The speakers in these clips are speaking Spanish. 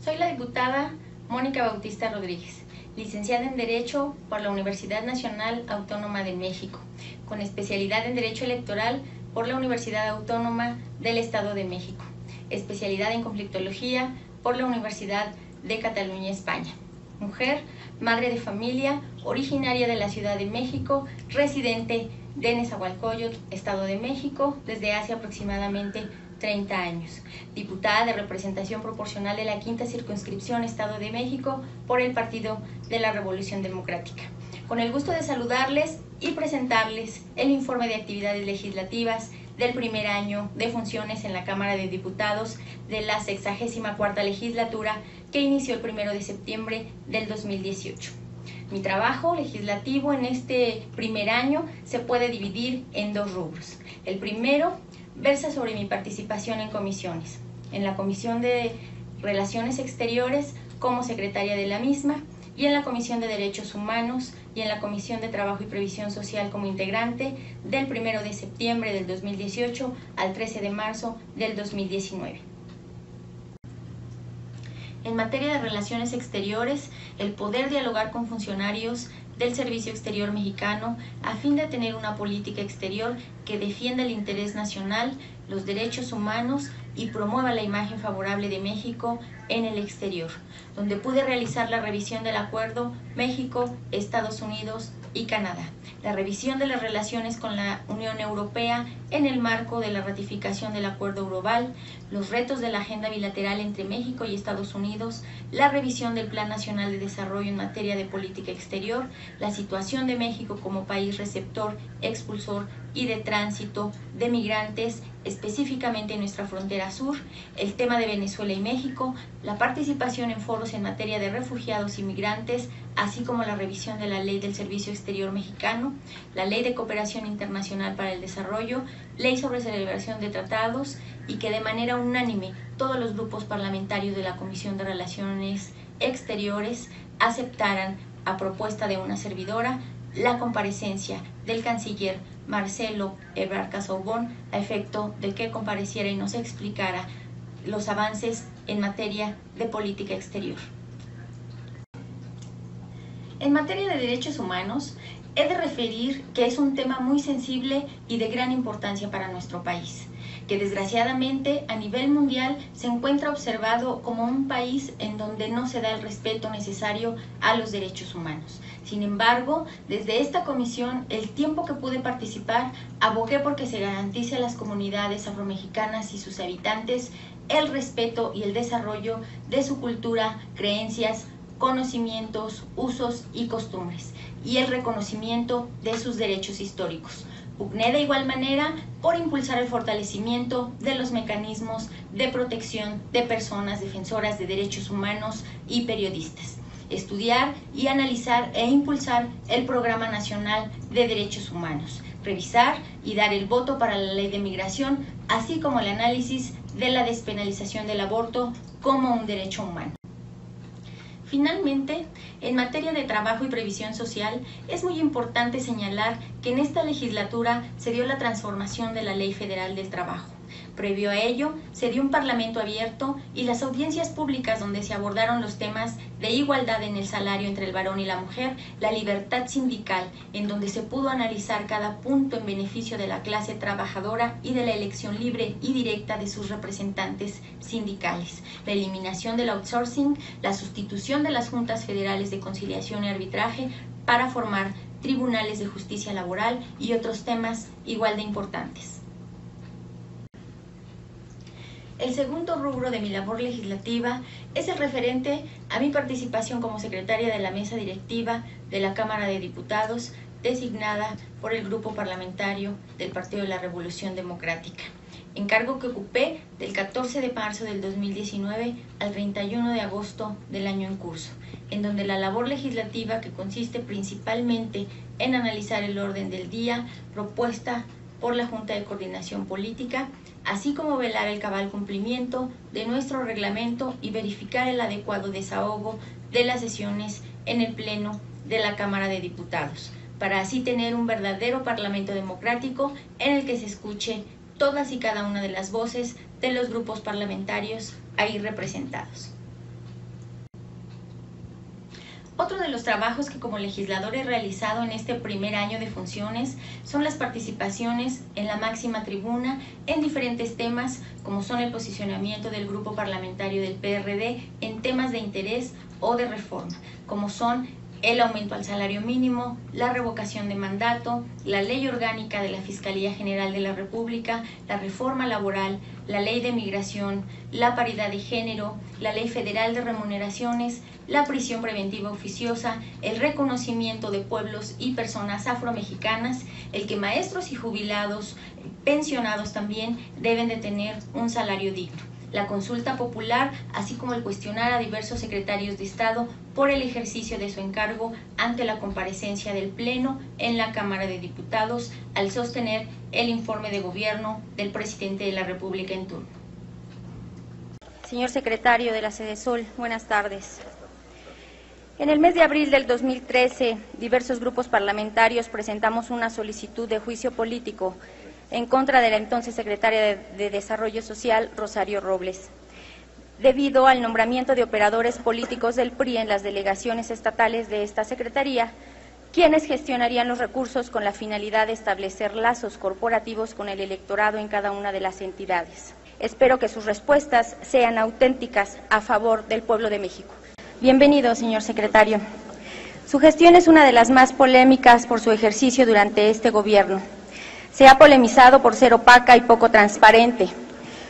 Soy la diputada Mónica Bautista Rodríguez, licenciada en Derecho por la Universidad Nacional Autónoma de México, con especialidad en Derecho Electoral por la Universidad Autónoma del Estado de México, especialidad en Conflictología por la Universidad de Cataluña, España. Mujer, madre de familia, originaria de la Ciudad de México, residente de Nezahualcóyotl, Estado de México, desde hace aproximadamente 30 años. Diputada de representación proporcional de la Quinta Circunscripción Estado de México por el Partido de la Revolución Democrática. Con el gusto de saludarles y presentarles el informe de actividades legislativas del primer año de funciones en la Cámara de Diputados de la 64ª legislatura que inició el 1 de septiembre del 2018. Mi trabajo legislativo en este primer año se puede dividir en dos rubros. El primero versa sobre mi participación en comisiones, en la Comisión de Relaciones Exteriores como secretaria de la misma, y en la Comisión de Derechos Humanos y en la Comisión de Trabajo y Previsión Social como integrante del 1 de septiembre del 2018 al 13 de marzo del 2019. En materia de relaciones exteriores, el poder dialogar con funcionarios del Servicio Exterior Mexicano a fin de tener una política exterior que defienda el interés nacional, los derechos humanos y promueva la imagen favorable de México en el exterior, donde pude realizar la revisión del acuerdo México, Estados Unidos y Canadá, la revisión de las relaciones con la Unión Europea en el marco de la ratificación del Acuerdo Euroval, los retos de la agenda bilateral entre México y Estados Unidos, la revisión del Plan Nacional de Desarrollo en materia de política exterior, la situación de México como país receptor, expulsor y de tránsito de migrantes, específicamente en nuestra frontera sur, el tema de Venezuela y México, la participación en foros en materia de refugiados y migrantes, así como la revisión de la Ley del Servicio Exterior Mexicano, la Ley de Cooperación Internacional para el Desarrollo, Ley sobre celebración de tratados, y que de manera unánime todos los grupos parlamentarios de la Comisión de Relaciones Exteriores aceptaran, a propuesta de una servidora, la comparecencia del canciller Marcelo Ebrard Casaubon a efecto de que compareciera y nos explicara los avances en materia de política exterior. En materia de derechos humanos, he de referir que es un tema muy sensible y de gran importancia para nuestro país, que desgraciadamente a nivel mundial se encuentra observado como un país en donde no se da el respeto necesario a los derechos humanos. Sin embargo, desde esta comisión, el tiempo que pude participar, abogué por que se garantice a las comunidades afromexicanas y sus habitantes el respeto y el desarrollo de su cultura, creencias, conocimientos, usos y costumbres, y el reconocimiento de sus derechos históricos. Pugné de igual manera por impulsar el fortalecimiento de los mecanismos de protección de personas defensoras de derechos humanos y periodistas. Estudiar y analizar e impulsar el Programa Nacional de Derechos Humanos. Revisar y dar el voto para la Ley de Migración, así como el análisis de la despenalización del aborto como un derecho humano. Finalmente, en materia de trabajo y previsión social, es muy importante señalar que en esta legislatura se dio la transformación de la Ley Federal del Trabajo. Previo a ello, se dio un parlamento abierto y las audiencias públicas donde se abordaron los temas de igualdad en el salario entre el varón y la mujer, la libertad sindical, en donde se pudo analizar cada punto en beneficio de la clase trabajadora y de la elección libre y directa de sus representantes sindicales, la eliminación del outsourcing, la sustitución de las juntas federales de conciliación y arbitraje para formar tribunales de justicia laboral y otros temas igual de importantes. El segundo rubro de mi labor legislativa es el referente a mi participación como secretaria de la mesa directiva de la Cámara de Diputados, designada por el Grupo Parlamentario del Partido de la Revolución Democrática, encargo que ocupé del 14 de marzo del 2019 al 31 de agosto del año en curso, en donde la labor legislativa, que consiste principalmente en analizar el orden del día propuesta por la Junta de Coordinación Política, así como velar el cabal cumplimiento de nuestro reglamento y verificar el adecuado desahogo de las sesiones en el Pleno de la Cámara de Diputados, para así tener un verdadero Parlamento democrático en el que se escuche todas y cada una de las voces de los grupos parlamentarios ahí representados. Otro de los trabajos que como legislador he realizado en este primer año de funciones son las participaciones en la máxima tribuna en diferentes temas, como son el posicionamiento del grupo parlamentario del PRD en temas de interés o de reforma, como son el aumento al salario mínimo, la revocación de mandato, la ley orgánica de la Fiscalía General de la República, la reforma laboral, la ley de migración, la paridad de género, la ley federal de remuneraciones, la prisión preventiva oficiosa, el reconocimiento de pueblos y personas afromexicanas, el que maestros y jubilados, pensionados también, deben de tener un salario digno, la consulta popular, así como el cuestionar a diversos secretarios de Estado por el ejercicio de su encargo ante la comparecencia del Pleno en la Cámara de Diputados al sostener el informe de gobierno del presidente de la República en turno. Señor secretario de la Sedesol, buenas tardes. En el mes de abril del 2013, diversos grupos parlamentarios presentamos una solicitud de juicio político en contra de la entonces secretaria de Desarrollo Social, Rosario Robles, debido al nombramiento de operadores políticos del PRI en las delegaciones estatales de esta secretaría, quienes gestionarían los recursos con la finalidad de establecer lazos corporativos con el electorado en cada una de las entidades. Espero que sus respuestas sean auténticas a favor del pueblo de México. Bienvenido, señor secretario. Su gestión es una de las más polémicas por su ejercicio durante este gobierno. Se ha polemizado por ser opaca y poco transparente.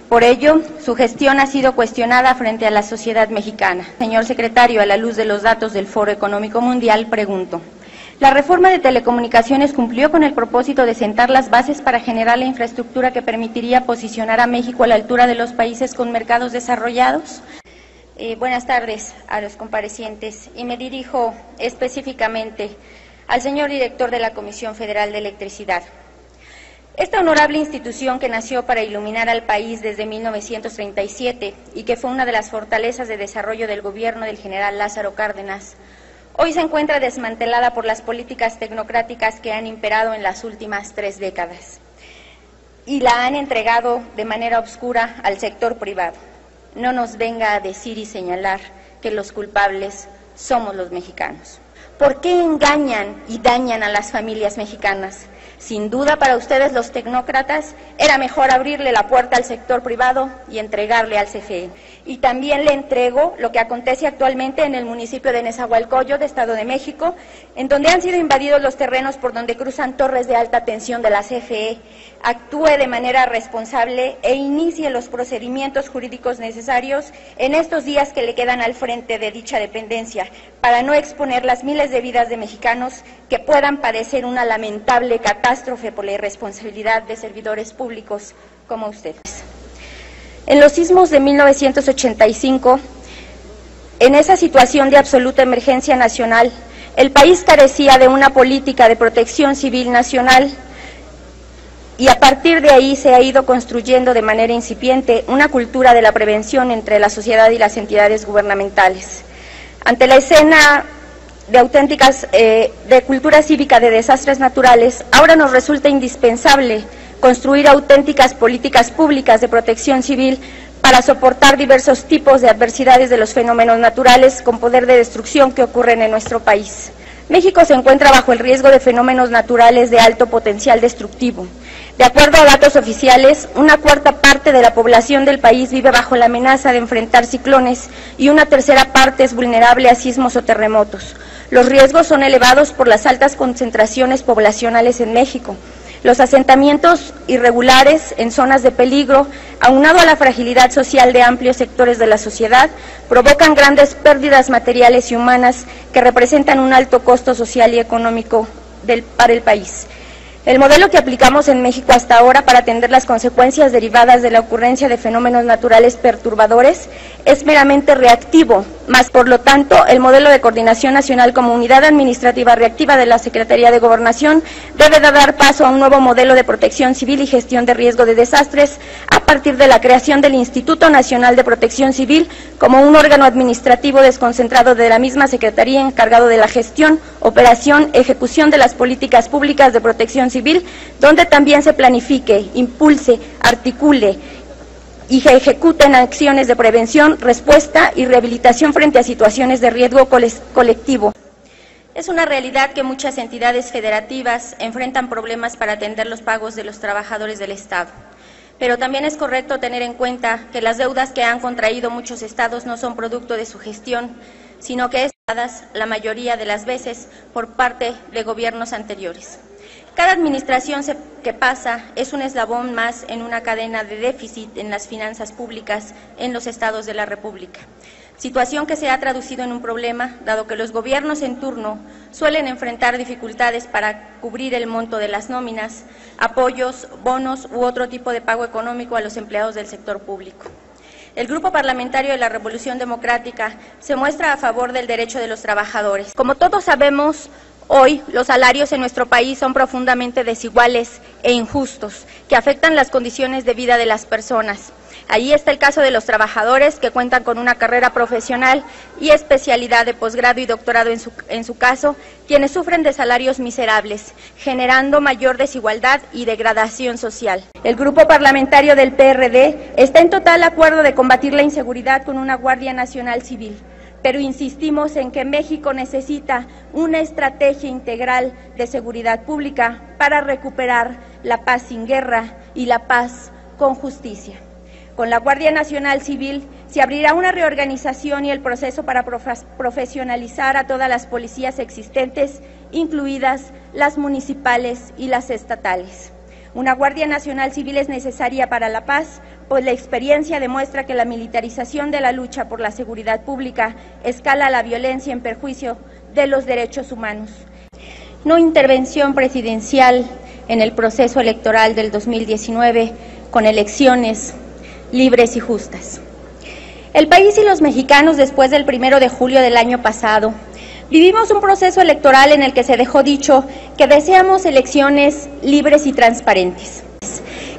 Por ello, su gestión ha sido cuestionada frente a la sociedad mexicana. Señor secretario, a la luz de los datos del Foro Económico Mundial, pregunto, ¿la reforma de telecomunicaciones cumplió con el propósito de sentar las bases para generar la infraestructura que permitiría posicionar a México a la altura de los países con mercados desarrollados? Buenas tardes a los comparecientes y me dirijo específicamente al señor director de la Comisión Federal de Electricidad. Esta honorable institución que nació para iluminar al país desde 1937 y que fue una de las fortalezas de desarrollo del gobierno del general Lázaro Cárdenas, hoy se encuentra desmantelada por las políticas tecnocráticas que han imperado en las últimas 3 décadas y la han entregado de manera obscura al sector privado. No nos venga a decir y señalar que los culpables somos los mexicanos. ¿Por qué engañan y dañan a las familias mexicanas? Sin duda, para ustedes los tecnócratas era mejor abrirle la puerta al sector privado y entregarle al CFE. Y también le entrego lo que acontece actualmente en el municipio de Nezahualcóyotl, de Estado de México, en donde han sido invadidos los terrenos por donde cruzan torres de alta tensión de la CFE. Actúe de manera responsable e inicie los procedimientos jurídicos necesarios en estos días que le quedan al frente de dicha dependencia, para no exponer las miles de vidas de mexicanos que puedan padecer una lamentable catástrofe por la irresponsabilidad de servidores públicos como ustedes. En los sismos de 1985, en esa situación de absoluta emergencia nacional, el país carecía de una política de protección civil nacional y a partir de ahí se ha ido construyendo de manera incipiente una cultura de la prevención entre la sociedad y las entidades gubernamentales. Ante la escena de auténticas, de cultura cívica de desastres naturales, ahora nos resulta indispensable construir auténticas políticas públicas de protección civil para soportar diversos tipos de adversidades de los fenómenos naturales con poder de destrucción que ocurren en nuestro país. México se encuentra bajo el riesgo de fenómenos naturales de alto potencial destructivo. De acuerdo a datos oficiales, 1/4 parte de la población del país vive bajo la amenaza de enfrentar ciclones y 1/3 parte es vulnerable a sismos o terremotos. Los riesgos son elevados por las altas concentraciones poblacionales en México. Los asentamientos irregulares en zonas de peligro, aunado a la fragilidad social de amplios sectores de la sociedad, provocan grandes pérdidas materiales y humanas que representan un alto costo social y económico para el país. El modelo que aplicamos en México hasta ahora para atender las consecuencias derivadas de la ocurrencia de fenómenos naturales perturbadores es meramente reactivo, más por lo tanto, el modelo de coordinación nacional como unidad administrativa reactiva de la Secretaría de Gobernación debe de dar paso a un nuevo modelo de protección civil y gestión de riesgo de desastres a partir de la creación del Instituto Nacional de Protección Civil como un órgano administrativo desconcentrado de la misma Secretaría encargado de la gestión, operación, ejecución de las políticas públicas de protección civil, donde también se planifique, impulse, articule y se ejecuten acciones de prevención, respuesta y rehabilitación frente a situaciones de riesgo colectivo. Es una realidad que muchas entidades federativas enfrentan problemas para atender los pagos de los trabajadores del Estado. Pero también es correcto tener en cuenta que las deudas que han contraído muchos estados no son producto de su gestión, sino que están dadas la mayoría de las veces por parte de gobiernos anteriores. Cada administración que pasa es un eslabón más en una cadena de déficit en las finanzas públicas en los estados de la República. Situación que se ha traducido en un problema, dado que los gobiernos en turno suelen enfrentar dificultades para cubrir el monto de las nóminas, apoyos, bonos u otro tipo de pago económico a los empleados del sector público. El Grupo Parlamentario de la Revolución Democrática se muestra a favor del derecho de los trabajadores. Como todos sabemos, hoy los salarios en nuestro país son profundamente desiguales e injustos, que afectan las condiciones de vida de las personas. Ahí está el caso de los trabajadores que cuentan con una carrera profesional y especialidad de posgrado y doctorado en su caso, quienes sufren de salarios miserables, generando mayor desigualdad y degradación social. El Grupo Parlamentario del PRD está en total acuerdo de combatir la inseguridad con una Guardia Nacional Civil, pero insistimos en que México necesita una estrategia integral de seguridad pública para recuperar la paz sin guerra y la paz con justicia. Con la Guardia Nacional Civil se abrirá una reorganización y el proceso para profesionalizar a todas las policías existentes, incluidas las municipales y las estatales. Una Guardia Nacional Civil es necesaria para la paz, pues la experiencia demuestra que la militarización de la lucha por la seguridad pública escala la violencia en perjuicio de los derechos humanos. No intervención presidencial en el proceso electoral del 2019 con elecciones libres y justas. El país y los mexicanos, después del 1 de julio del año pasado, vivimos un proceso electoral en el que se dejó dicho que deseamos elecciones libres y transparentes.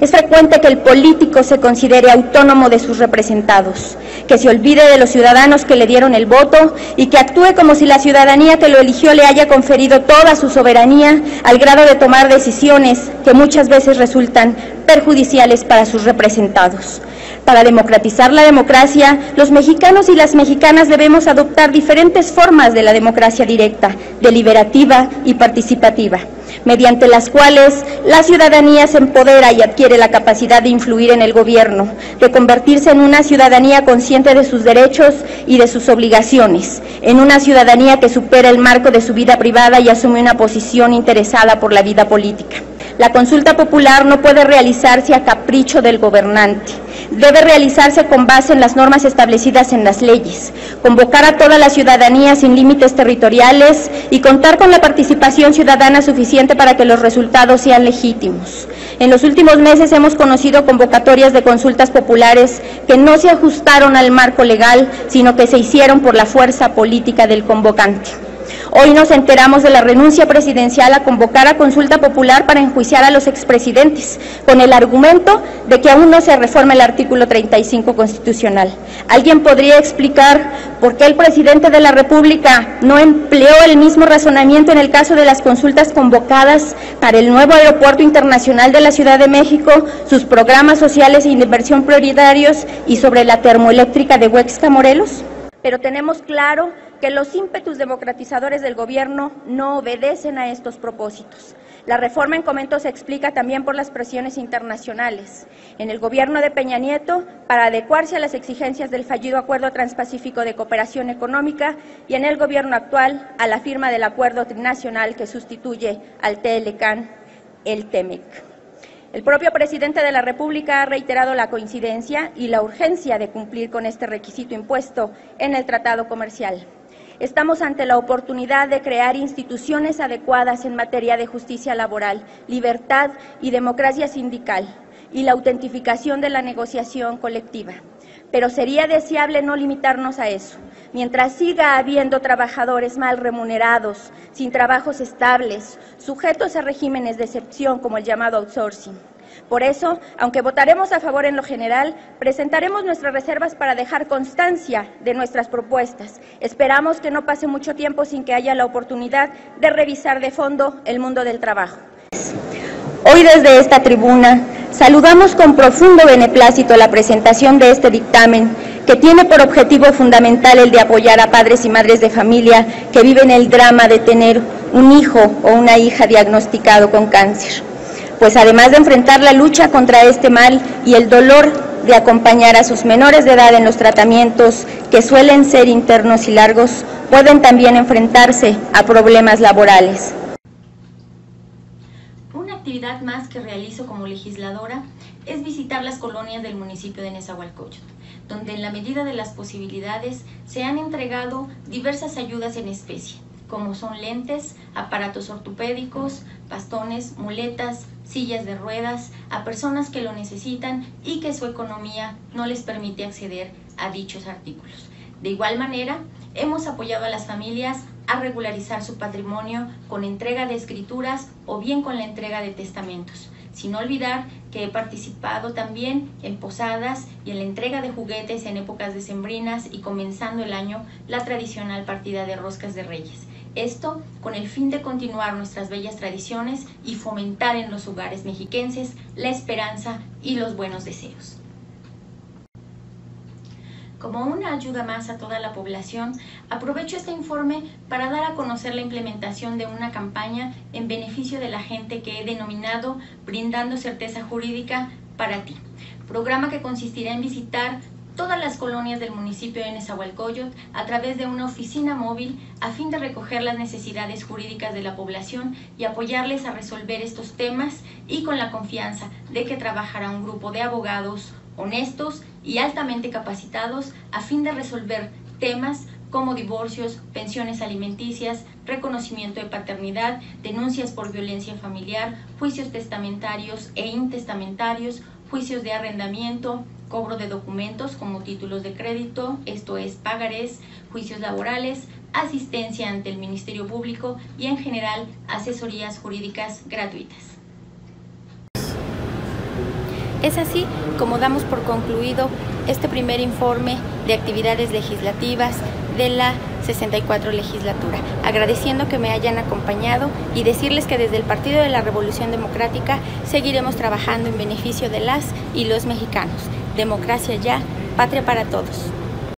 Es frecuente que el político se considere autónomo de sus representados, que se olvide de los ciudadanos que le dieron el voto y que actúe como si la ciudadanía que lo eligió le haya conferido toda su soberanía al grado de tomar decisiones que muchas veces resultan perjudiciales para sus representados. Para democratizar la democracia, los mexicanos y las mexicanas debemos adoptar diferentes formas de la democracia directa, deliberativa y participativa, mediante las cuales la ciudadanía se empodera y adquiere la capacidad de influir en el gobierno, de convertirse en una ciudadanía consciente de sus derechos y de sus obligaciones, en una ciudadanía que supera el marco de su vida privada y asume una posición interesada por la vida política. La consulta popular no puede realizarse a capricho del gobernante. Debe realizarse con base en las normas establecidas en las leyes, convocar a toda la ciudadanía sin límites territoriales y contar con la participación ciudadana suficiente para que los resultados sean legítimos. En los últimos meses hemos conocido convocatorias de consultas populares que no se ajustaron al marco legal, sino que se hicieron por la fuerza política del convocante. Hoy nos enteramos de la renuncia presidencial a convocar a consulta popular para enjuiciar a los expresidentes, con el argumento de que aún no se reforma el artículo 35 constitucional. ¿Alguien podría explicar por qué el presidente de la República no empleó el mismo razonamiento en el caso de las consultas convocadas para el nuevo aeropuerto internacional de la Ciudad de México, sus programas sociales e inversión prioritarios y sobre la termoeléctrica de Huexca, Morelos? Pero tenemos claro que los ímpetus democratizadores del gobierno no obedecen a estos propósitos. La reforma en comento se explica también por las presiones internacionales. En el gobierno de Peña Nieto, para adecuarse a las exigencias del fallido Acuerdo Transpacífico de Cooperación Económica, y en el gobierno actual, a la firma del Acuerdo Trinacional que sustituye al TLCAN, el TEMEC. El propio presidente de la República ha reiterado la coincidencia y la urgencia de cumplir con este requisito impuesto en el Tratado Comercial. Estamos ante la oportunidad de crear instituciones adecuadas en materia de justicia laboral, libertad y democracia sindical, y la autentificación de la negociación colectiva. Pero sería deseable no limitarnos a eso. Mientras siga habiendo trabajadores mal remunerados, sin trabajos estables, sujetos a regímenes de excepción como el llamado outsourcing. Por eso, aunque votaremos a favor en lo general, presentaremos nuestras reservas para dejar constancia de nuestras propuestas. Esperamos que no pase mucho tiempo sin que haya la oportunidad de revisar de fondo el mundo del trabajo. Hoy desde esta tribuna Saludamos con profundo beneplácito la presentación de este dictamen, que tiene por objetivo fundamental el de apoyar a padres y madres de familia que viven el drama de tener un hijo o una hija diagnosticado con cáncer. Pues además de enfrentar la lucha contra este mal y el dolor de acompañar a sus menores de edad en los tratamientos, que suelen ser internos y largos, pueden también enfrentarse a problemas laborales. Una actividad más que realizo como legisladora es visitar las colonias del municipio de Nezahualcóyotl, donde en la medida de las posibilidades se han entregado diversas ayudas en especie, como son lentes, aparatos ortopédicos, bastones, muletas, sillas de ruedas, a personas que lo necesitan y que su economía no les permite acceder a dichos artículos. De igual manera, hemos apoyado a las familias a regularizar su patrimonio con entrega de escrituras o bien con la entrega de testamentos, sin olvidar que he participado también en posadas y en la entrega de juguetes en épocas decembrinas y comenzando el año la tradicional partida de roscas de Reyes. Esto con el fin de continuar nuestras bellas tradiciones y fomentar en los hogares mexiquenses la esperanza y los buenos deseos. Como una ayuda más a toda la población, aprovecho este informe para dar a conocer la implementación de una campaña en beneficio de la gente que he denominado Brindando Certeza Jurídica para ti, programa que consistirá en visitar todas las colonias del municipio de Nezahualcóyotl a través de una oficina móvil a fin de recoger las necesidades jurídicas de la población y apoyarles a resolver estos temas, y con la confianza de que trabajará un grupo de abogados honestos y altamente capacitados a fin de resolver temas como divorcios, pensiones alimenticias, reconocimiento de paternidad, denuncias por violencia familiar, juicios testamentarios e intestamentarios, juicios de arrendamiento, cobro de documentos como títulos de crédito, esto es pagarés, juicios laborales, asistencia ante el Ministerio Público y en general asesorías jurídicas gratuitas. Es así como damos por concluido este primer informe de actividades legislativas de la 64 legislatura, agradeciendo que me hayan acompañado y decirles que desde el Partido de la Revolución Democrática seguiremos trabajando en beneficio de las y los mexicanos. Democracia ya, patria para todos.